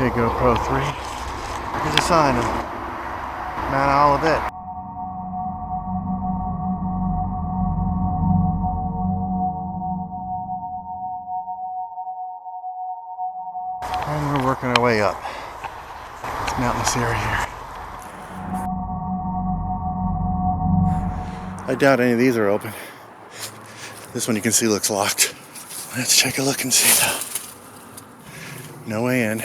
Okay, GoPro 3. Here's a sign of Mount Olivet. And we're working our way up this mountainous area here. I doubt any of these are open. This one you can see looks locked. Let's take a look and see though. No way in.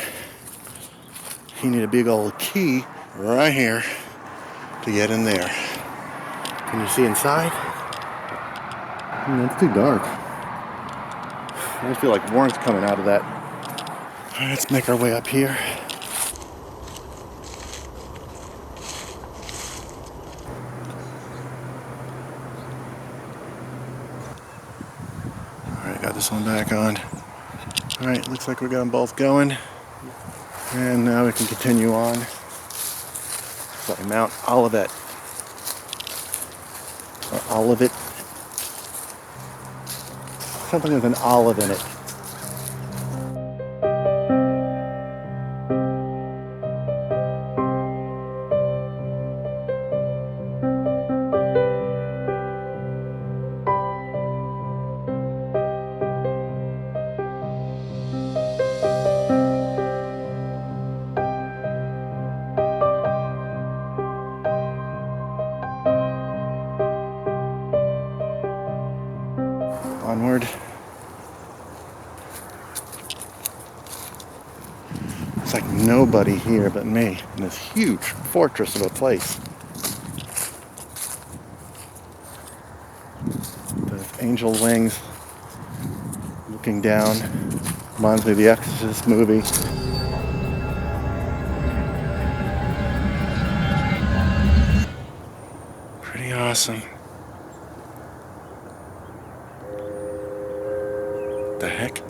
You need a big old key right here to get in there. Can you see inside? It's too dark. I just feel like warmth coming out of that. All right, let's make our way up here. Alright, got this one back on. Alright, looks like we got them both going. And now we can continue on. It's like Mount Olivet. Or Olivet. Something with an olive in it. Onward. It's like nobody here but me in this huge fortress of a place. The angel wings looking down reminds me of the Exorcist movie. Pretty awesome. The heck?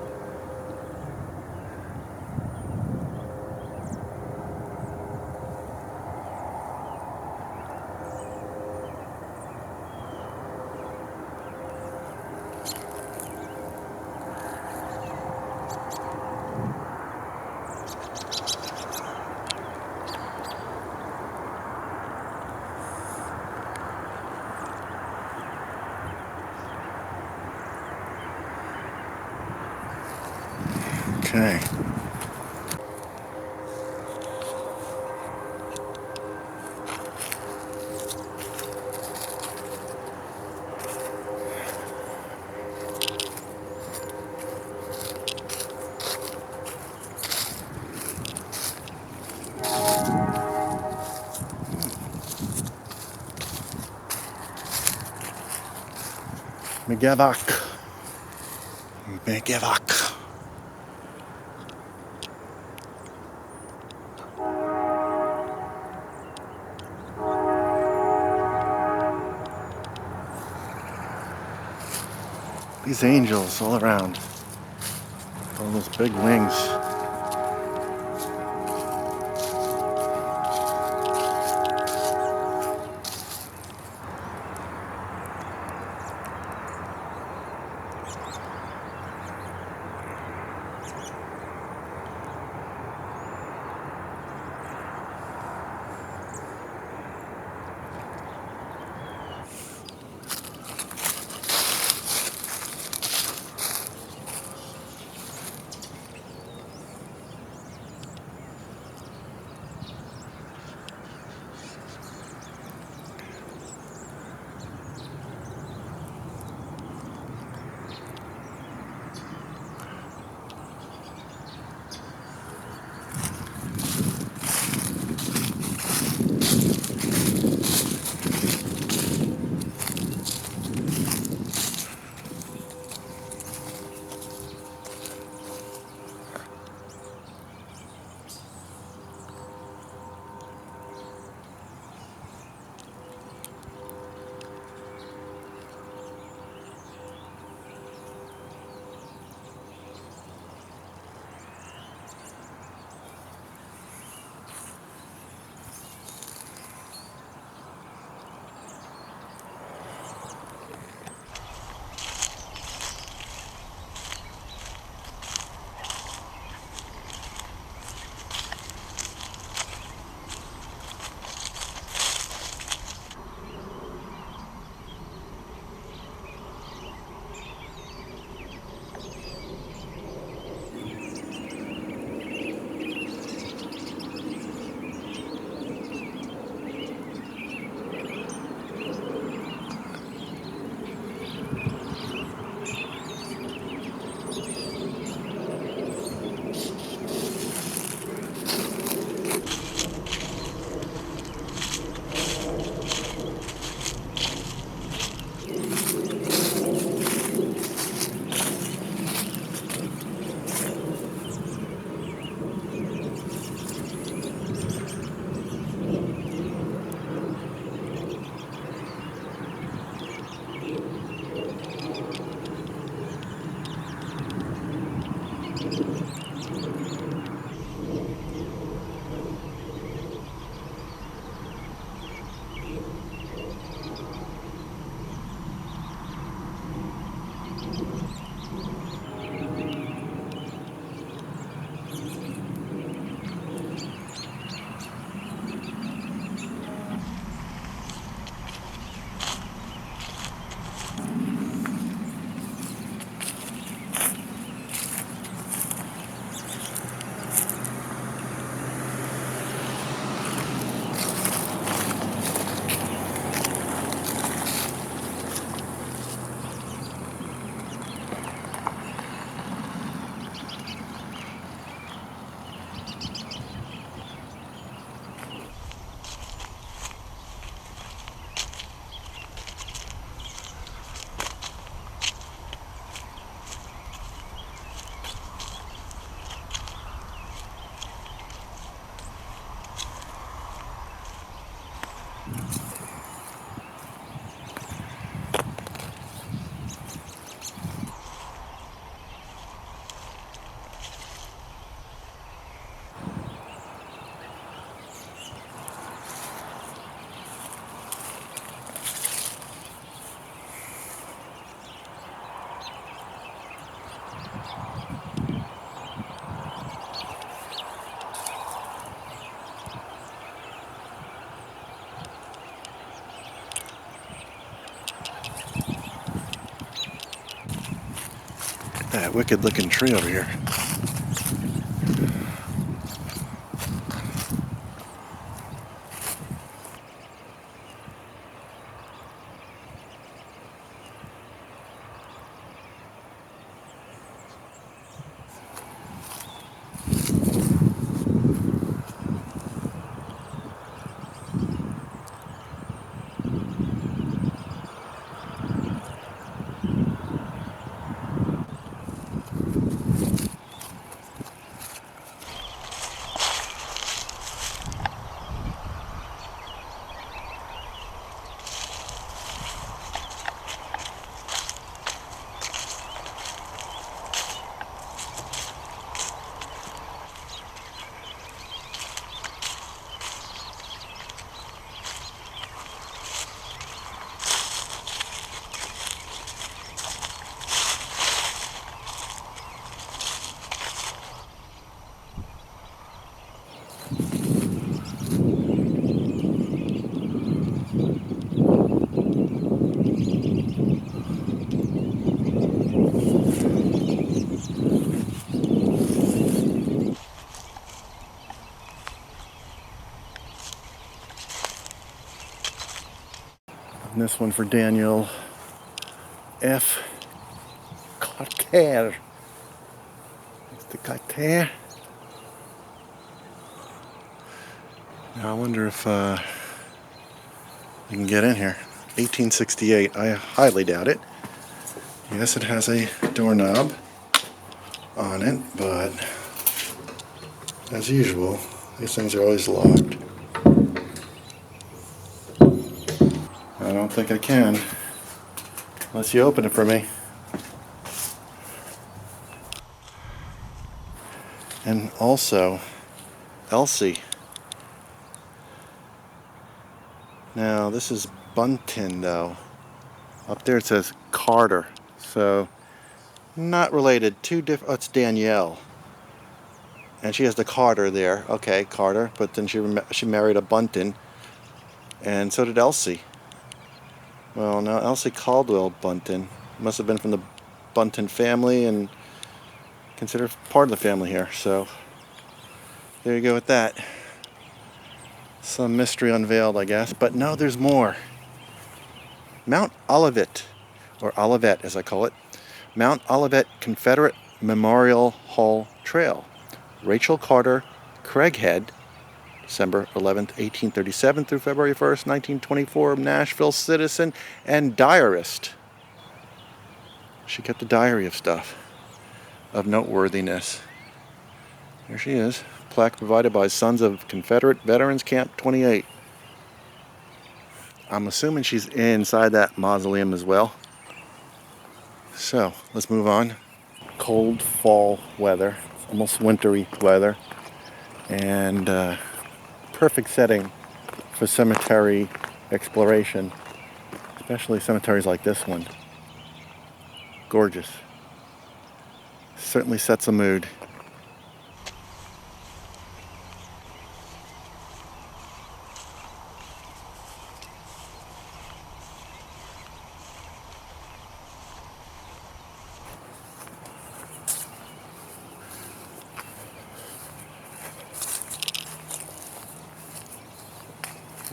Okay. Geobox. Geobox. These angels all around. All those big wings. that wicked looking tree over here. And this one for Daniel F. Carter. Mr. Carter. Now I wonder if you can get in here. 1868. I highly doubt it. Yes, it has a doorknob on it, but as usual, these things are always locked. I don't think I can, unless you open it for me. And also, Elsie. Now, this is Bunton, though. Up there it says Carter, so not related. Two different. Oh, it's Danielle, and she has the Carter there. Okay, Carter. But then she married a Bunton, and so did Elsie. Well, now Elsie Caldwell Bunton must have been from the Bunton family and considered part of the family here. So there you go with that. Some mystery unveiled, I guess. But no, there's more. Mount Olivet, or Olivet as I call it. Mount Olivet Confederate Memorial Hall Trail. Rachel Carter, Craighead, December 11th, 1837 through February 1st, 1924, Nashville citizen and diarist. She kept a diary of stuff of noteworthiness. There she is. Plaque provided by Sons of Confederate Veterans Camp 28. I'm assuming she's inside that mausoleum as well. So, let's move on. Cold fall weather, almost wintry weather, and perfect setting for cemetery exploration, especially cemeteries like this one. Gorgeous. Certainly sets a mood.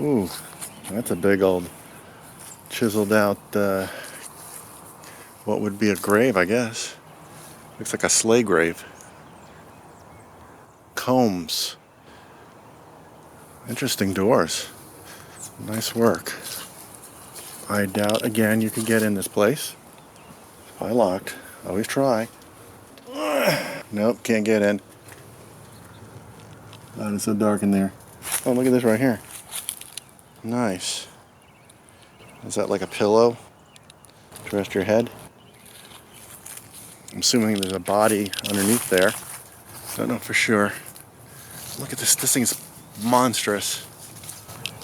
Ooh, that's a big old chiseled out, what would be a grave, I guess. Looks like a sleigh grave. Combs. Interesting doors. Nice work. I doubt, again, you could get in this place. It's probably locked. Always try. Nope, can't get in. God, it's so dark in there. Oh, look at this right here. Nice. Is that like a pillow to rest your head? I'm assuming there's a body underneath there. Don't know for sure. Look at this. This thing's monstrous.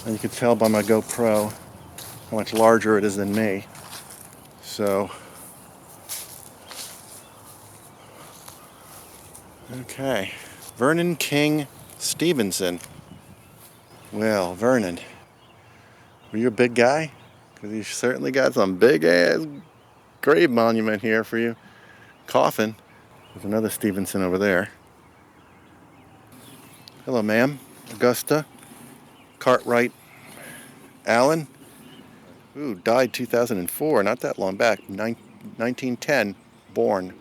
And you can tell by my GoPro how much larger it is than me. So, okay. Vernon King Stevenson. Well, Vernon, were you a big guy? Because you certainly got some big ass grave monument here for you. coffin. There's another Stevenson over there. Hello, ma'am. Augusta. Cartwright. Allen. Ooh, died 2004, not that long back. 1910, born.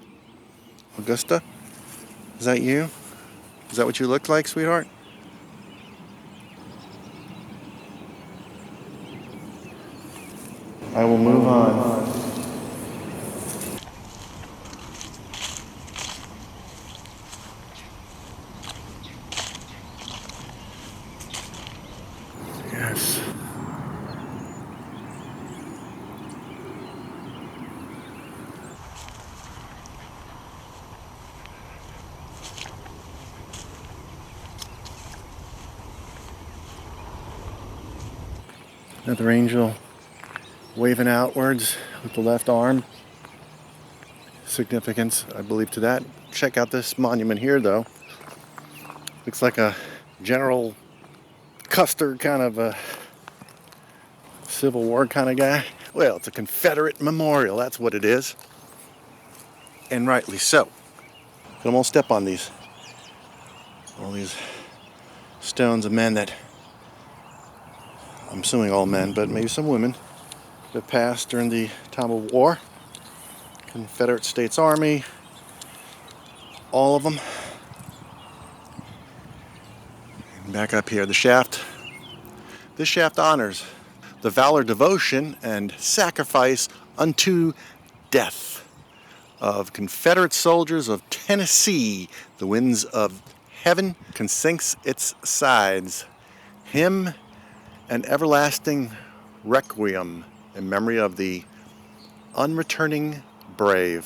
Augusta? Is that you? Is that what you look like, sweetheart? I will move on. Yes. Another angel waving outwards with the left arm. Significance, I believe, to that. Check out this monument here, though. Looks like a General Custer kind of a Civil War kind of guy. Well, it's a Confederate Memorial, that's what it is. And rightly so. But I won't step on these. All these stones of men that, I'm assuming all men, but maybe some women, that passed during the time of war. Confederate States Army, all of them. And back up here, the shaft. This shaft honors the valor, devotion, and sacrifice unto death of Confederate soldiers of Tennessee. The winds of heaven can sinks its sides. Hymn and everlasting requiem in memory of the unreturning brave.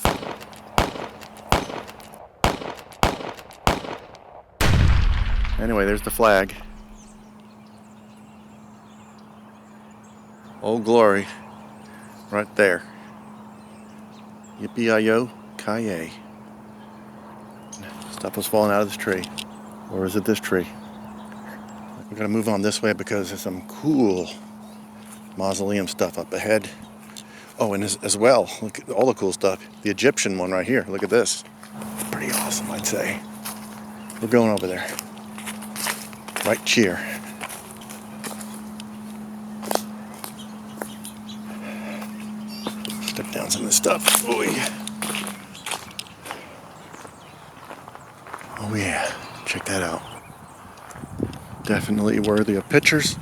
Anyway, there's the flag. Old Glory, right there. Yippee-yi-yo, ki-yay. Stuff was falling out of this tree. Or is it this tree? We're gonna move on this way because there's some cool mausoleum stuff up ahead. Oh, and as well, look at all the cool stuff. The Egyptian one right here, look at this. Pretty awesome, I'd say. We're going over there. Right cheer. Step down some of this stuff. Ooh. Oh yeah, check that out. Definitely worthy of pictures.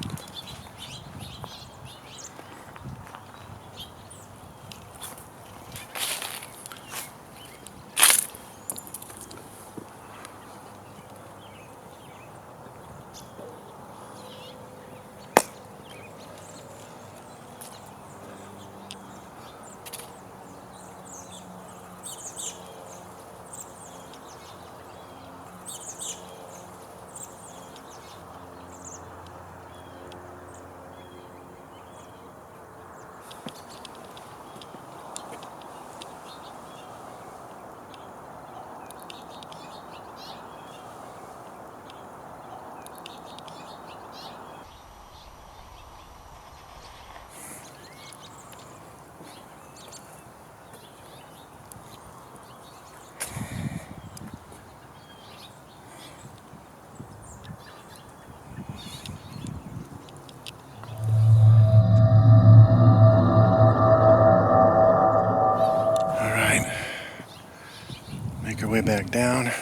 Way back down.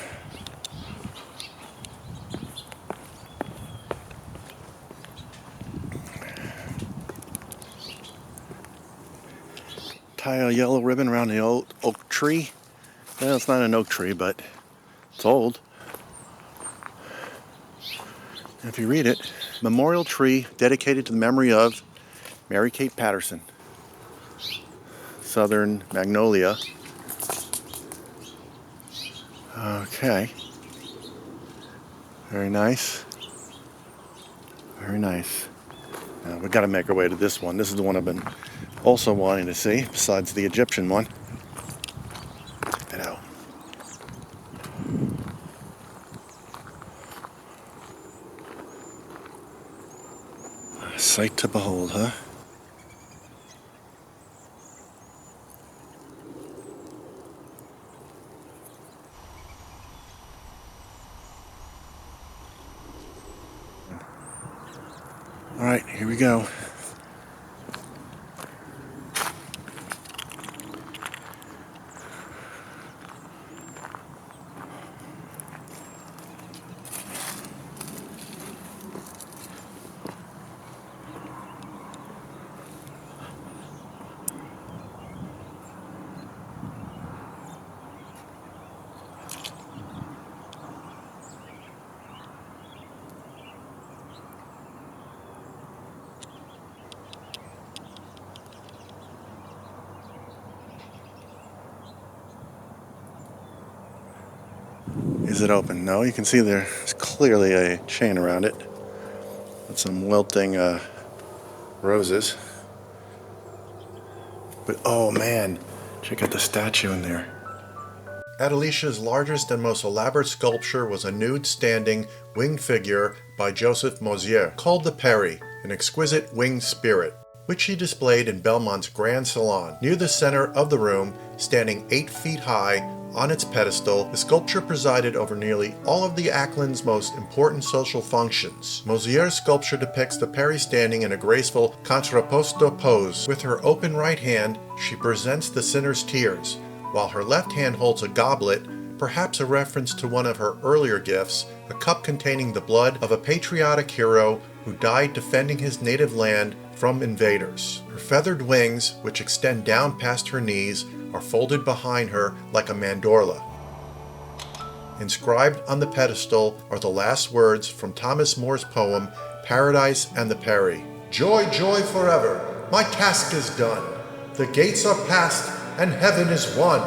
Tie a yellow ribbon around the old oak tree. Well, it's not an oak tree, but it's old. If you read it, memorial tree dedicated to the memory of Mary Kate Patterson, Southern Magnolia. Okay. Very nice. Very nice. Now we've got to make our way to this one. This is the one I've been also wanting to see, besides the Egyptian one. Check that out. A sight to behold, huh? Alright, here we go. Is it open? No, you can see there's clearly a chain around it with some wilting roses. But oh man, check out the statue in there. Adelicia's largest and most elaborate sculpture was a nude standing winged figure by Joseph Mosier called the Peri, an exquisite winged spirit, which she displayed in Belmont's Grand Salon. Near the center of the room, standing 8 feet high, on its pedestal, the sculpture presided over nearly all of the Acklen's most important social functions. Mosier's sculpture depicts the Peri standing in a graceful contrapposto pose. With her open right hand, she presents the sinner's tears, while her left hand holds a goblet, perhaps a reference to one of her earlier gifts, a cup containing the blood of a patriotic hero who died defending his native land from invaders. Her feathered wings, which extend down past her knees, are folded behind her like a mandorla. Inscribed on the pedestal are the last words from Thomas More's poem, Paradise and the Peri. Joy, joy forever, my task is done. The gates are passed and heaven is won.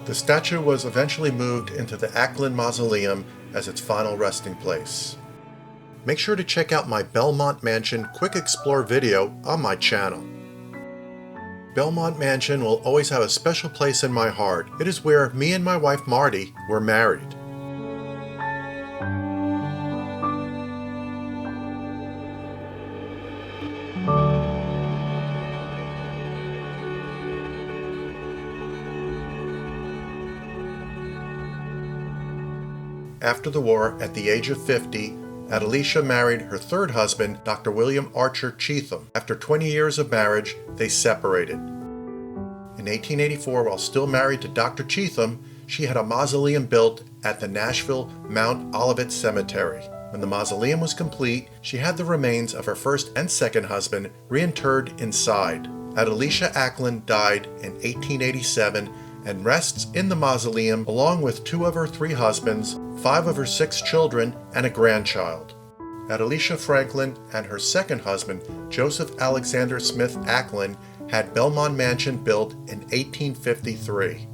The statue was eventually moved into the Acklen Mausoleum as its final resting place. Make sure to check out my Belmont Mansion Quick Explore video on my channel. Belmont Mansion will always have a special place in my heart. It is where me and my wife Martie were married. After the war, at the age of 50, Adelicia married her third husband, Dr. William Archer Cheatham. After 20 years of marriage, they separated. In 1884, while still married to Dr. Cheatham, she had a mausoleum built at the Nashville Mount Olivet Cemetery. When the mausoleum was complete, she had the remains of her first and second husband reinterred inside. Adelicia Acklen died in 1887 and rests in the mausoleum along with 2 of her 3 husbands, 5 of her 6 children, and a grandchild. Adelicia Franklin and her second husband, Joseph Alexander Smith Acklen, had Belmont Mansion built in 1853.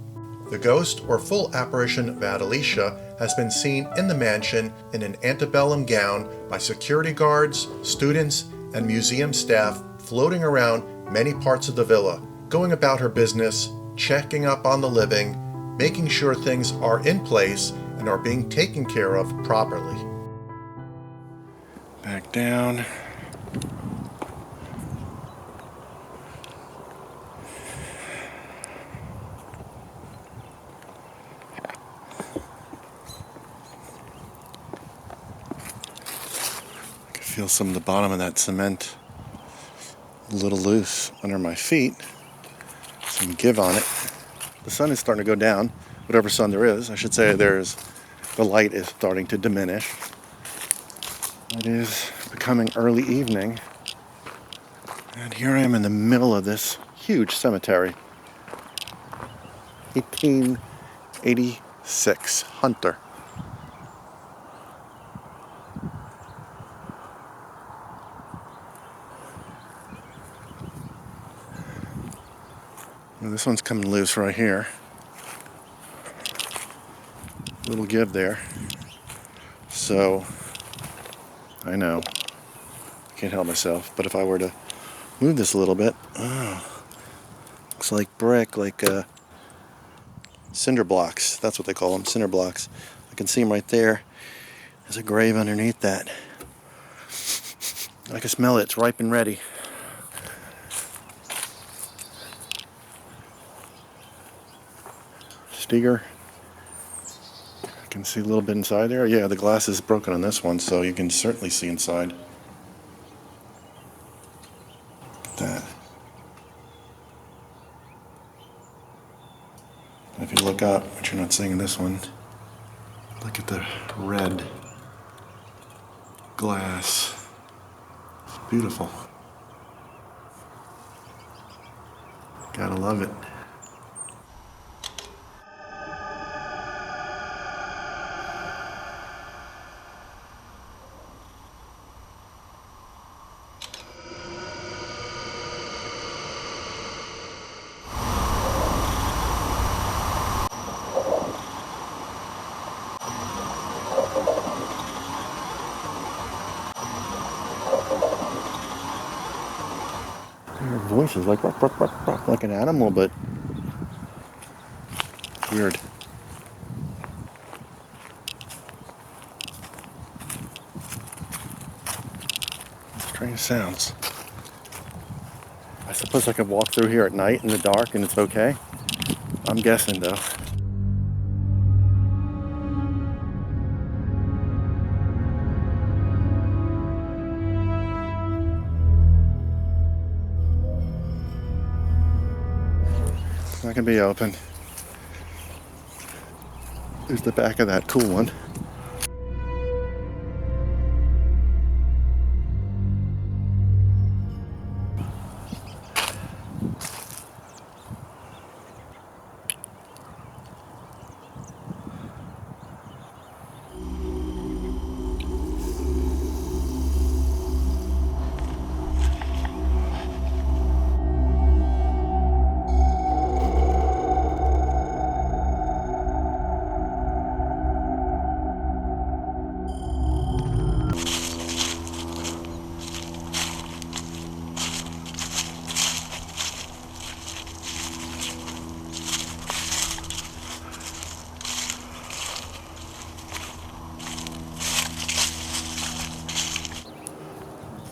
The ghost or full apparition of Adelicia has been seen in the mansion in an antebellum gown by security guards, students, and museum staff floating around many parts of the villa, going about her business, checking up on the living, making sure things are in place and are being taken care of properly. Back down. I can feel some of the bottom of that cement a little loose under my feet. Some give on it. The sun is starting to go down, whatever sun there is. I should say the light is starting to diminish. It is becoming early evening, and here I am in the middle of this huge cemetery. 1886 Hunter. Well, this one's coming loose right here. Little give there. So, I know, I can't help myself, but if I were to move this a little bit, looks like brick, like cinder blocks. That's what they call them, cinder blocks. I can see them right there. There's a grave underneath that. I can smell it, it's ripe and ready. Steger. I can see a little bit inside there. Yeah, the glass is broken on this one, so you can certainly see inside. up, but you're not seeing this one. Look at the red glass. It's beautiful. Gotta love it. Her voice is like like an animal, but weird. Strange sounds. I suppose I could walk through here at night in the dark and it's okay. I'm guessing though. It's not gonna be open. There's the back of that cool one.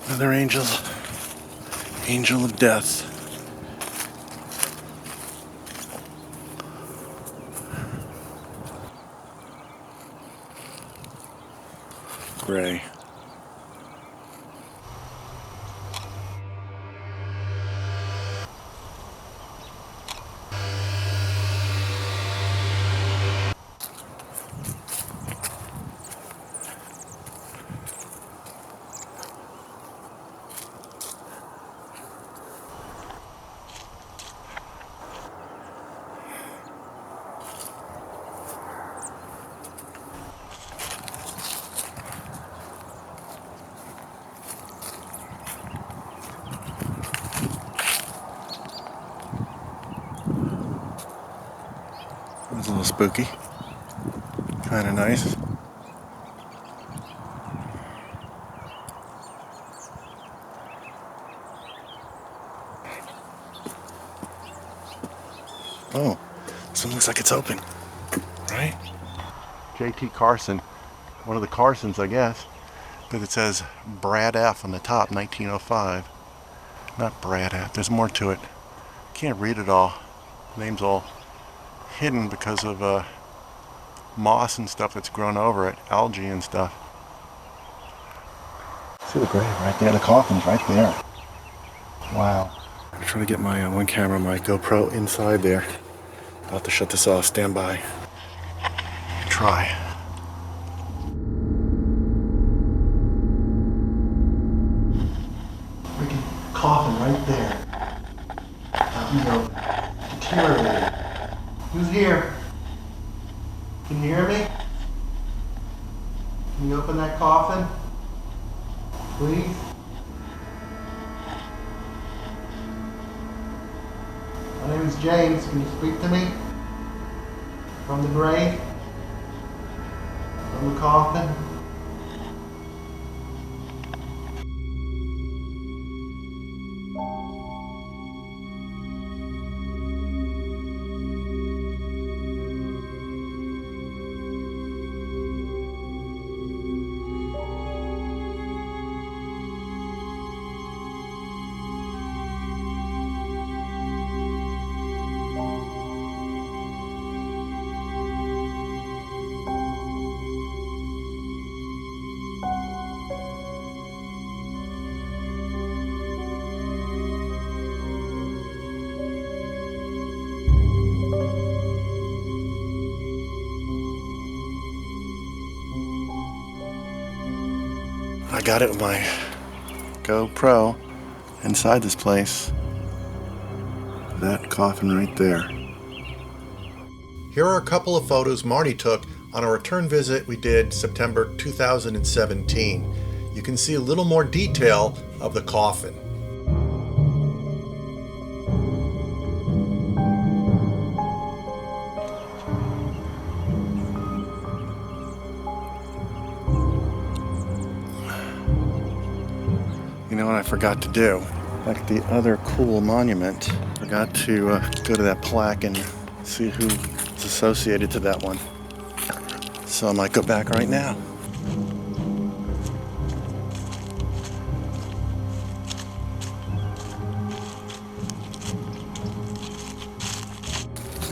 Another angel of death. Gray. That's a little spooky. Kind of nice. Oh, this one looks like it's open, right? J.T. Carson, one of the Carsons, I guess, because it says Brad F. on the top, 1905. Not Brad F. There's more to it. Can't read it all. The name's all hidden because of moss and stuff that's grown over it, algae and stuff. See the grave right there, the coffin's right there. Wow. I'm trying to get my one camera, my GoPro inside there. I'll have to shut this off, stand by. Try. Freaking coffin right there. Deteriorating. Who's here? Can you hear me? Can you open that coffin? Please? My name is James. Can you speak to me? From the grave? From the coffin? I got it with my GoPro inside this place. That coffin right there. Here are a couple of photos Marty took on a return visit we did September 2017. You can see a little more detail of the coffin. You know what I forgot to do? Like the other cool monument, forgot to go to that plaque and see who is associated to that one. So I might go back right now.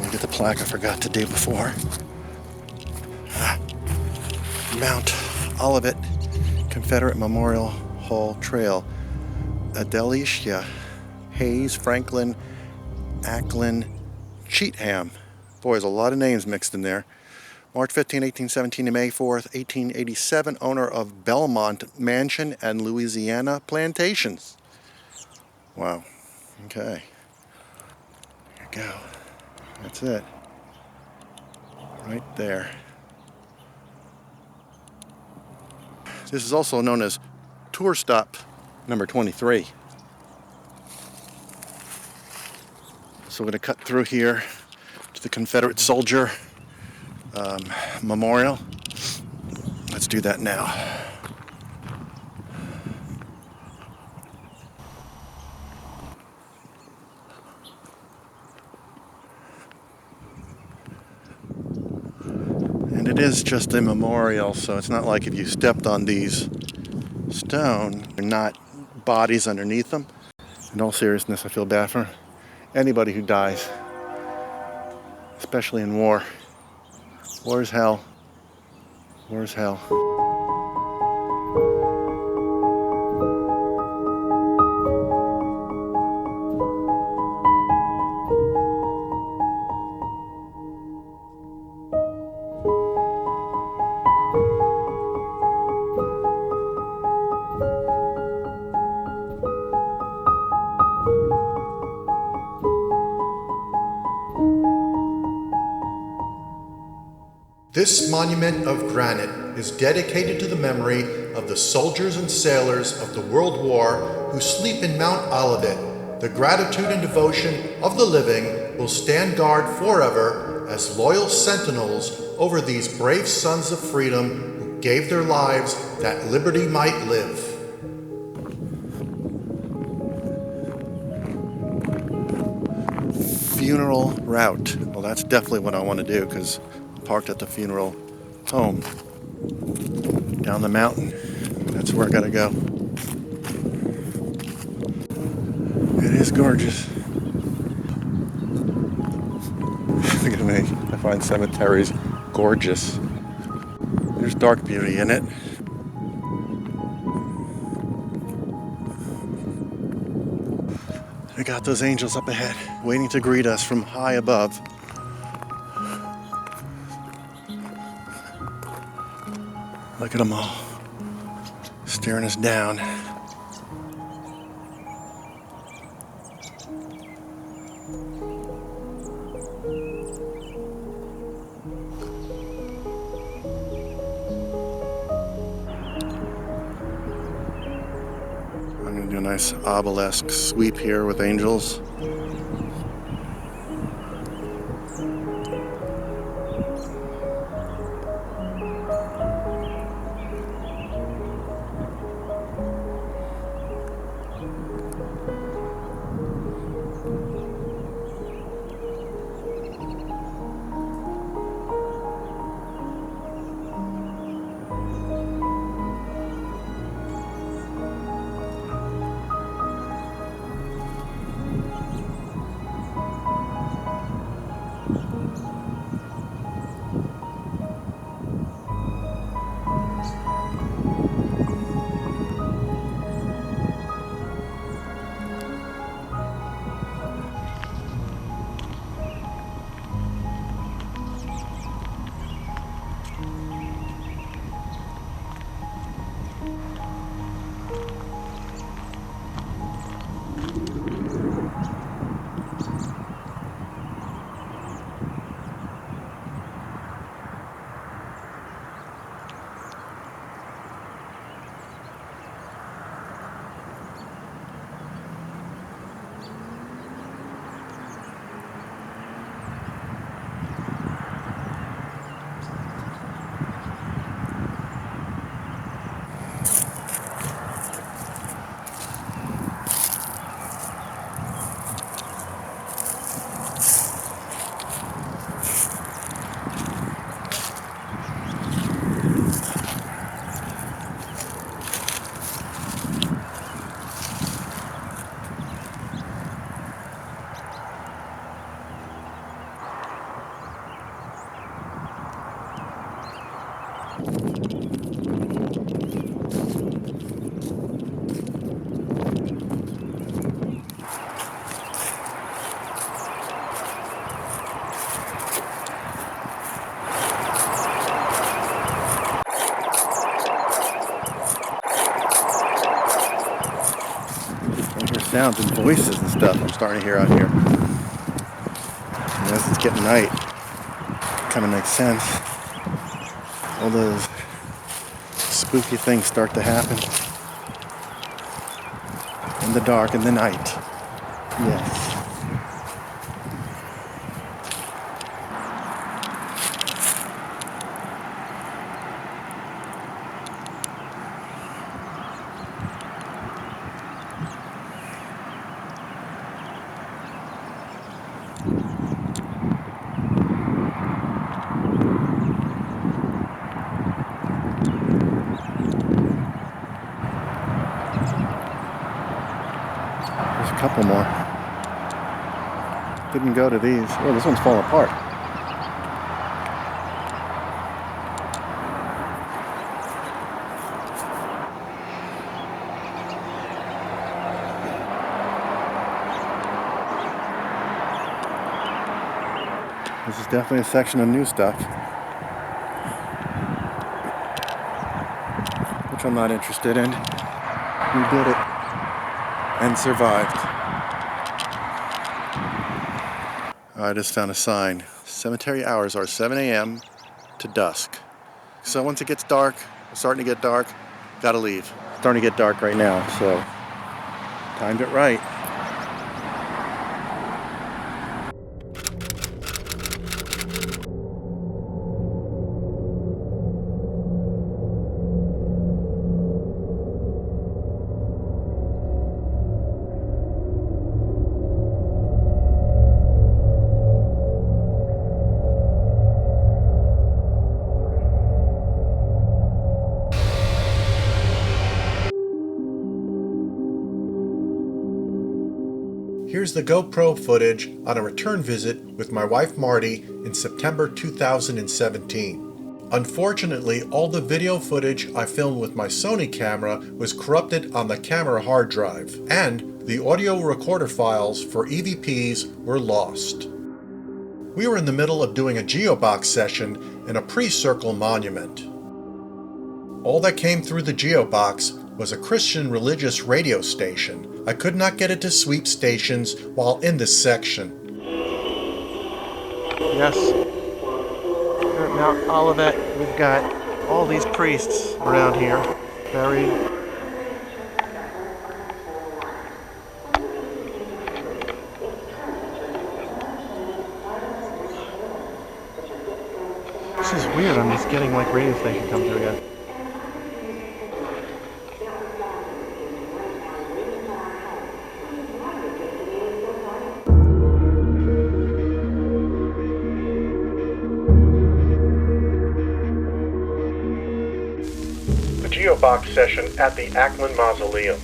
Look at the plaque I forgot to do before. Mount Olivet, Confederate Memorial Hall Trail. Adelia, Hayes, Franklin, Acklen, Cheatham. Boy, there's a lot of names mixed in there. March 15, 1817 to May 4th, 1887, owner of Belmont Mansion and Louisiana Plantations. Wow. Okay. Here we go. That's it. Right there. This is also known as Tour Stop number 23. So we're going to cut through here to the Confederate Soldier Memorial. Let's do that now. And it is just a memorial, so it's not like if you stepped on these stone, they're not bodies underneath them. In all seriousness, I feel bad for anybody who dies, especially in war. War is hell. War is hell. This monument of granite is dedicated to the memory of the soldiers and sailors of the World War who sleep in Mount Olivet. The gratitude and devotion of the living will stand guard forever as loyal sentinels over these brave sons of freedom who gave their lives that liberty might live. Funeral route. Well, that's definitely what I want to do because parked at the funeral home down the mountain. That's where I gotta go. It is gorgeous. Look at me. I find cemeteries gorgeous. There's dark beauty in it. We got those angels up ahead, waiting to greet us from high above. Look at them all, staring us down. I'm going to do a nice obelisk sweep here with angels. sounds and voices and stuff I'm starting to hear out here. And as it's getting night, it kind of makes sense. All those spooky things start to happen in the dark, in the night. Yes. There's a couple more. Didn't go to these. Oh, this one's falling apart. This is definitely a section of new stuff, which I'm not interested in. We did it and survived. I just found a sign. Cemetery hours are 7 a.m. to dusk. So once it gets dark, it's starting to get dark, gotta leave. It's starting to get dark right now, so timed it right. Here's the GoPro footage on a return visit with my wife Martie in September 2017. Unfortunately, all the video footage I filmed with my Sony camera was corrupted on the camera hard drive, and the audio recorder files for EVPs were lost. We were in the middle of doing a Geobox session in a pre-circle monument. All that came through the Geobox was a Christian religious radio station. I could not get it to sweep stations while in this section. Yes, here at Mount Olivet, we've got all these priests around here buried. This is weird, I'm just getting like radio station come through again. Geobox session at the Acklen Mausoleum.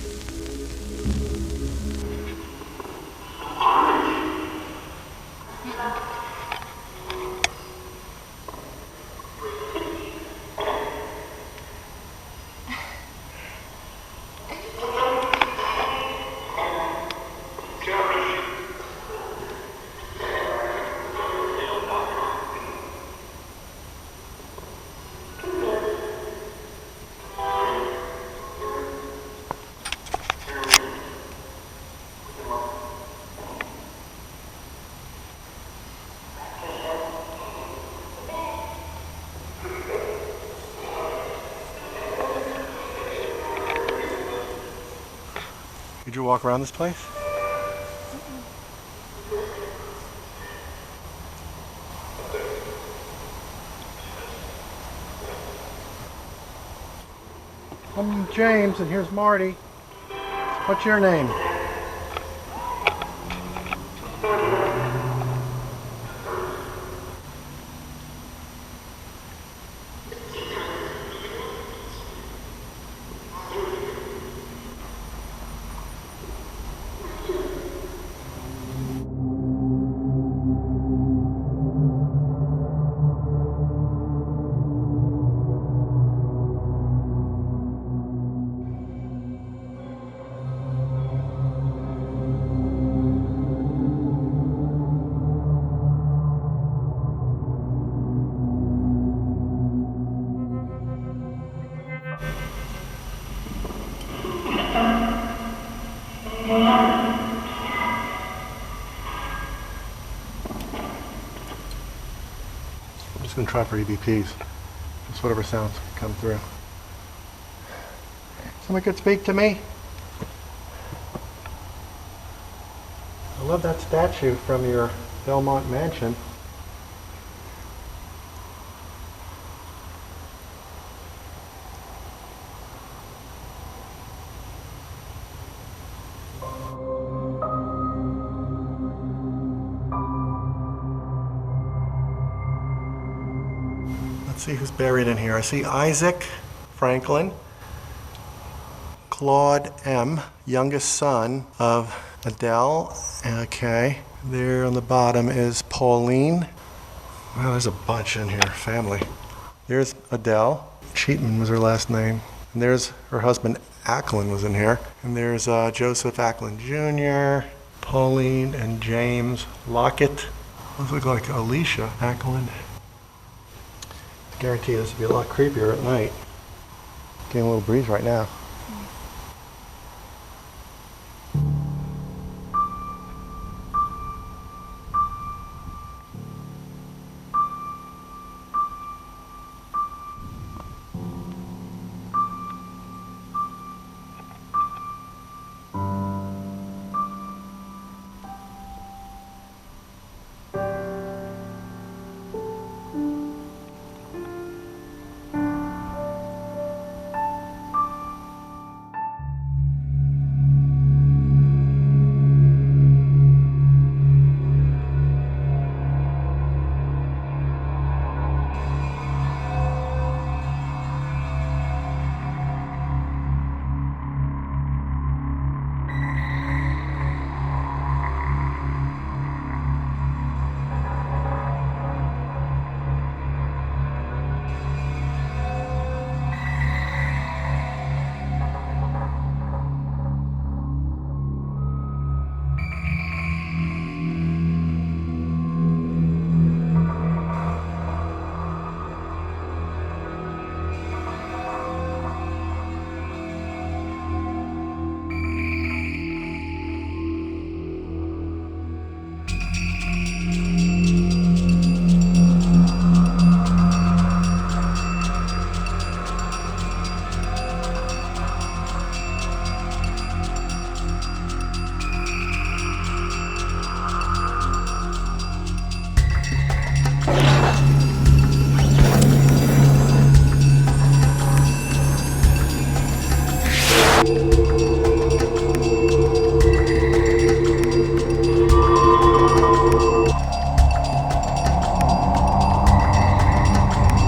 Did you walk around this place? I'm James, and here's Martie. What's your name? and try for EVPs. Just whatever sounds come through. Someone could speak to me? I love that statue from your Belmont Mansion. Let's see who's buried in here. I see Isaac Franklin, Claude M., youngest son of Adele. Okay. There on the bottom is Pauline. Well, there's a bunch in here, family. There's Adele. Cheatman was her last name. And there's her husband, Acklen, was in here. And there's Joseph Acklen Jr., Pauline and James Lockett. Those look like Alicia Acklen. I guarantee this would be a lot creepier at night. Getting a little breeze right now.